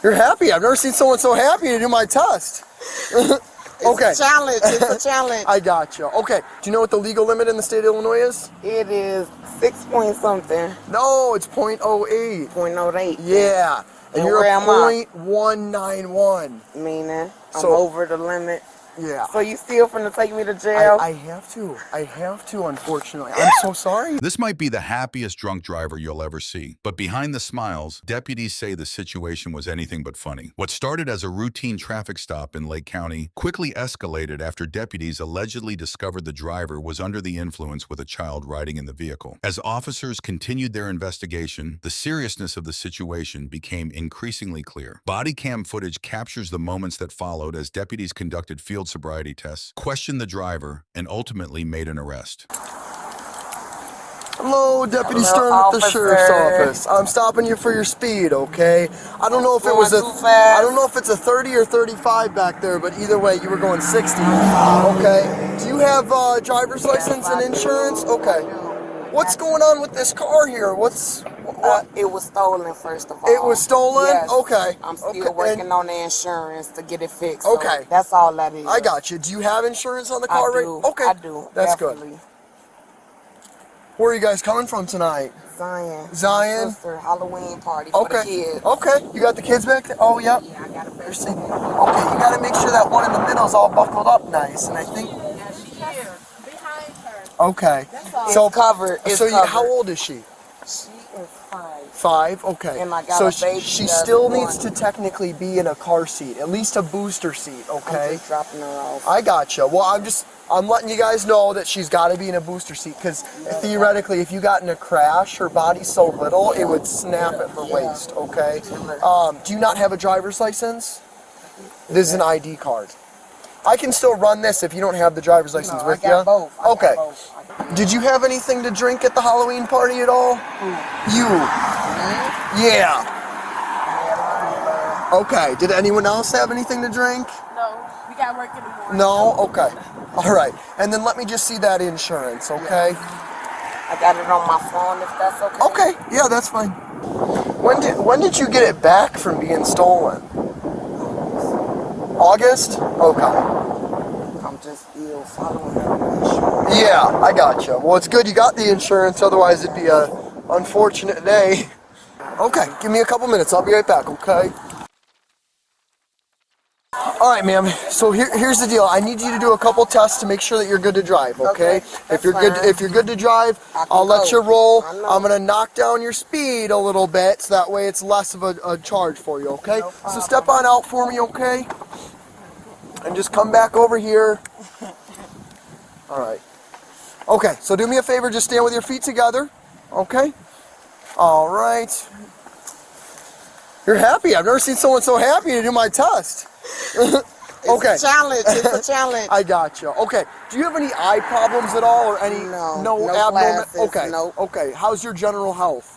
You're happy? I've never seen someone so happy to do my test. Okay. It's a challenge. It's a challenge. I got you. Okay. Do you know what the legal limit in the state of Illinois is? It is 6 point something. No, it's 0.08. 0.08. Yeah. And you're where a am I? 0.191. Meaning I'm So- over the limit. Yeah. So you still finna take me to jail? I have to. I have to, unfortunately. I'm so sorry. This might be the happiest drunk driver you'll ever see, but behind the smiles, deputies say the situation was anything but funny. What started as a routine traffic stop in Lake County quickly escalated after deputies allegedly discovered the driver was under the influence with a child riding in the vehicle. As officers continued their investigation, the seriousness of the situation became increasingly clear. Body cam footage captures the moments that followed as deputies conducted field sobriety tests, questioned the driver, and ultimately made an arrest. Hello, Deputy Hello, Stern with the officer. Sheriff's Office. I'm stopping you for your speed, okay? I don't know if it was Going too fast. I don't know if it's a 30 or 35 back there, but either way, you were going 60. Okay. Do you have driver's license and insurance? Okay. What's going on with this car here? It was stolen, first of all. It was stolen? Yes. Okay. I'm still Okay. working on the insurance to get it fixed. Okay. So that's all that is. I got you. Do you have insurance on the car? I do. Right? Okay. I do. That's definitely. good. Where are you guys coming from tonight? Zion. Zion? My sister, Halloween party for the kids. Okay. You got the kids back there? Oh, yep. Yeah, I got a You're seeing- Okay, you gotta make sure that one in the middle is all buckled up nice, and I think. Behind her. Okay. So covered. It's so covered. how old is she? She is 5. 5. Okay. And I got so a baby she that's still 1. needs to technically be in a car seat, at least a booster seat. I'm Okay. just dropping her off. I gotcha. Well, I'm letting you guys know that she's got to be in a booster seat because theoretically, if you got in a crash, her body's so little it would snap at her waist. Okay. Do you not have a driver's license? This is an ID card. I can still run this if you don't have the driver's license No, with I you. got both. I Okay. got both. Did you have anything to drink at the Halloween party at all? You. Yeah. Okay. Did anyone else have anything to drink? No, we got work in the morning. No? Okay. All right. And then let me just see that insurance, okay? I got it on my phone if that's okay. Okay. Yeah, that's fine. When did you get it back from being stolen? August? Okay. I'm just still following her. Yeah, I gotcha. Well, it's good you got the insurance, otherwise it'd be a unfortunate day. Okay, give me a couple minutes. I'll be right back, okay? All right, ma'am. So here's the deal. I need you to do a couple tests to make sure that you're good to drive, okay? If you're fine. good to drive, I'll let you roll. I'm gonna knock down your speed a little bit, so that way it's less of a charge for you, okay? So step on out for me, okay? And just come back over here. All right. Okay, so do me a favor, just stand with your feet together, okay? All right. You're happy. I've never seen someone so happy to do my test. Okay. It's a challenge. It's a challenge. I gotcha. Okay. Do you have any eye problems at all, or any No abnormal? glasses, Okay. nope. Okay. How's your general health?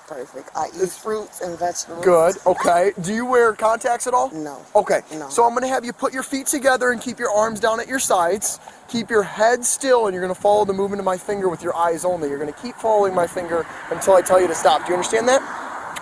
Perfect. I eat fruits and vegetables. Good. Okay. Do you wear contacts at all? No. Okay. No. So I'm going to have you put your feet together and keep your arms down at your sides. Keep your head still, and you're going to follow the movement of my finger with your eyes only. You're going to keep following my finger until I tell you to stop. Do you understand that?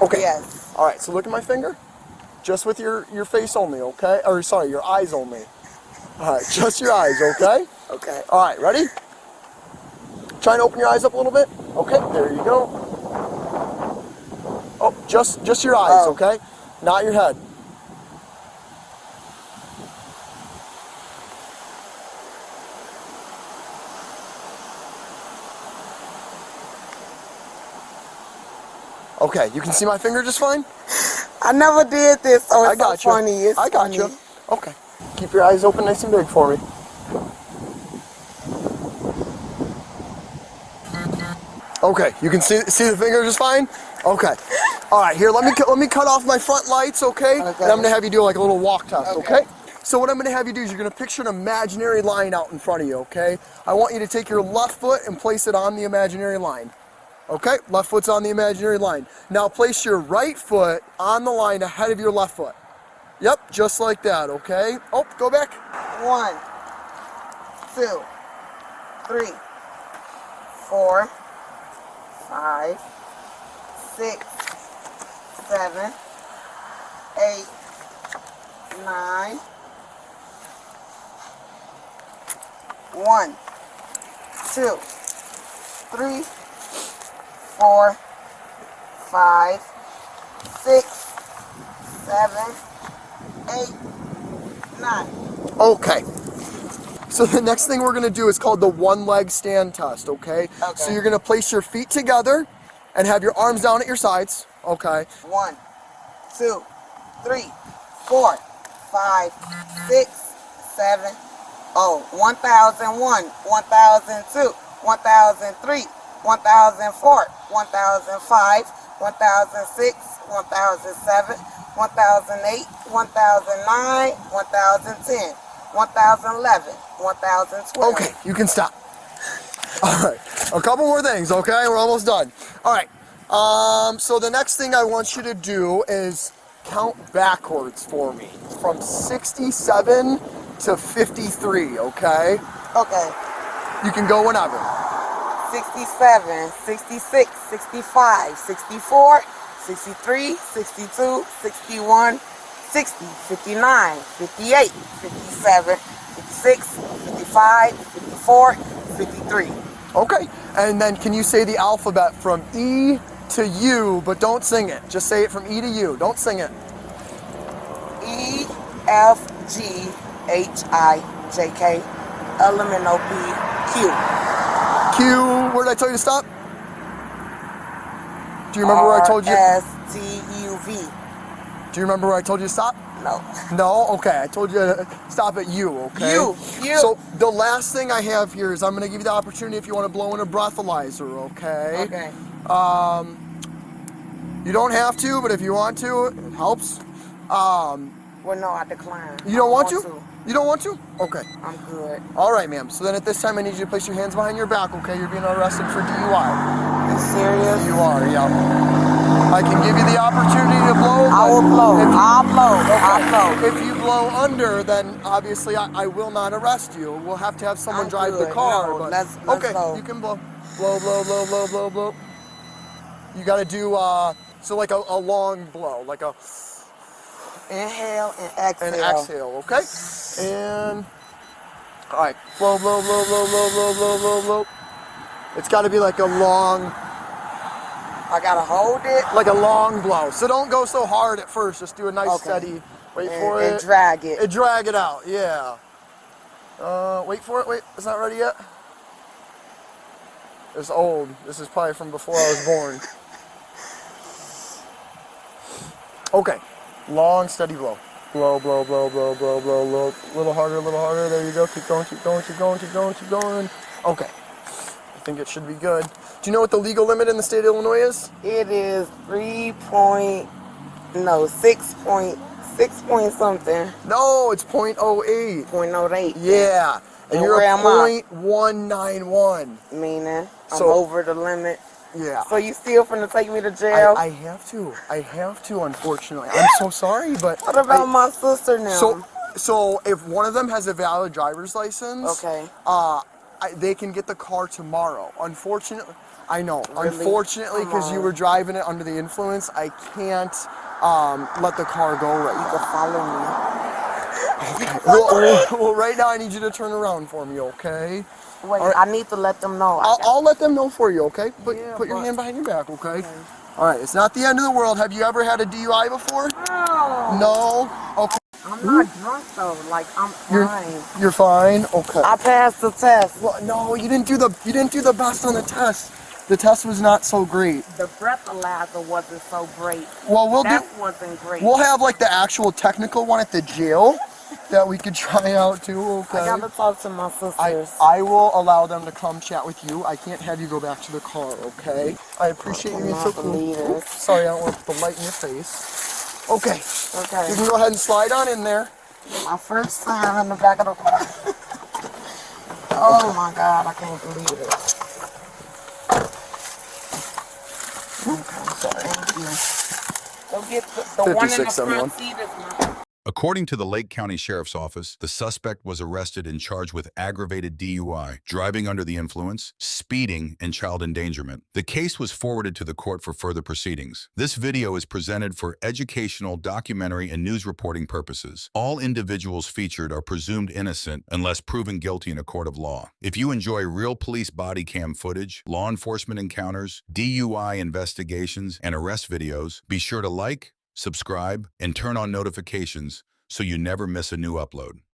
Okay. Yes. All right. So look at my finger. Just with your face only, okay? Or sorry, your eyes only. All right. Just your eyes, okay? Okay. All right. Ready? Try and open your eyes up a little bit. Okay. There you go. Oh, just your eyes, okay? Not your head. Okay, you can see my finger just fine? I never did this, so I it's got so you. funny. It's I got funny. you. Okay. Keep your eyes open nice and big for me. Okay, you can see the finger just fine? Okay. All right, here, let me cut off my front lights, okay? And I'm gonna have you do like a little walk test, okay? So what I'm gonna have you do is you're gonna picture an imaginary line out in front of you, okay? I want you to take your left foot and place it on the imaginary line. Okay, left foot's on the imaginary line. Now place your right foot on the line ahead of your left foot. Yep, just like that, okay? Oh, go back. 1, 2, 3, 4, 5, 6, 7, 8, 9. 1, 2, 3, 4, 5, 6, 7, 8, 9. Okay. So the next thing we're gonna do is called the one leg stand test, okay? So you're gonna place your feet together and have your arms down at your sides, okay? 1, 2, 3, 4, 5, 6, 7. Oh, 1001, 1002, 1003, 1004, 1005, 1006, 1007, 1008, 1009, 1010, 1011, 1012. Okay, you can stop. All right, a couple more things, okay? We're almost done. All right, so the next thing I want you to do is count backwards for me from 67 to 53, okay? Okay. You can go whenever. 67, 66, 65, 64, 63, 62, 61, 60, 59, 58, 57, 56, 55, 54, 53. Okay, and then can you say the alphabet from E to U, but don't sing it. Just say it from E to U. Don't sing it. E, F, G, H, I, J, K, L, M, N, O, P, Q. Q, where did I tell you to stop? Do you remember where I told you? S, T, U, V. Do you remember where I told you to stop? No. No? Okay, I told you to stop at U, okay? U. So the last thing I have here is I'm gonna give you the opportunity if you wanna blow in a breathalyzer, okay? Okay. You don't have to, but if you want to, it helps. Well, no, I decline. You don't want I to? You don't want to? Okay. I'm good. All right, ma'am. So then at this time, I need you to place your hands behind your back, okay? You're being arrested for DUI. You serious? You are, yeah. I can give you the opportunity to blow. I will blow. I'll blow. Okay. I'll blow. If you blow under, then obviously I will not arrest you. We'll have to have someone I'm drive the good. car. No, but let's okay, blow. you can blow. Blow, blow, blow, blow, blow, blow. You got to do so like a long blow, like a Inhale and exhale. and exhale, okay? And all right, blow, blow, blow, blow, blow, blow, blow, blow, blow. It's got to be like a long. I gotta hold it. Like a long blow. So don't go so hard at first. Just do a nice steady. Wait for it. And drag it. And drag it out. Yeah. Wait for it. Wait, it's not ready yet. It's old. This is probably from before I was born. Okay. Long, steady blow. Blow, blow, blow, blow, blow, blow, blow. A little harder, a little harder. There you go. Keep going, keep going, keep going, keep going, keep going. Okay. I think it should be good. Do you know what the legal limit in the state of Illinois is? It is 6 point something. No, it's 0.08. 0.08. Yeah. And you're where a am I? 0.191. Meaning I'm So- over the limit. Yeah. So you still finna take me to jail? I have to. I have to, unfortunately. I'm so sorry, but... What about my sister now? So if one of them has a valid driver's license... Okay. they can get the car tomorrow. Unfortunately... I know. Really? Unfortunately, because you Come on. were driving it under the influence, I can't let the car go right You now. can follow me. Well, right now I need you to turn around for me, okay? Wait, All right. I need to let them know. I'll let them know for you, okay? Put Yeah, your but- hand behind your back, okay? All right, it's not the end of the world. Have you ever had a DUI before? No. No? Okay. I'm not drunk though. Like I'm fine. You're fine? Okay. I passed the test. Well, no, you didn't do the best on the test. The test was not so great. The breathalyzer wasn't so great. Well, That wasn't great. we'll have like the actual technical one at the jail that we could try out too, okay? I gotta talk to my sisters. I will allow them to come chat with you. I can't have you go back to the car, okay? I appreciate you being so cool. Believers. Oops, sorry, I don't want to put the light in your face. Okay. Okay. You can go ahead and slide on in there. My first time in the back of the car. Oh my God, I can't believe it. Okay, thank you. Go get the one in the 5671. front seat is my According to the Lake County Sheriff's Office, the suspect was arrested and charged with aggravated DUI, driving under the influence, speeding, and child endangerment. The case was forwarded to the court for further proceedings. This video is presented for educational, documentary, and news reporting purposes. All individuals featured are presumed innocent unless proven guilty in a court of law. If you enjoy real police body cam footage, law enforcement encounters, DUI investigations, and arrest videos, be sure to like, subscribe, and turn on notifications so you never miss a new upload.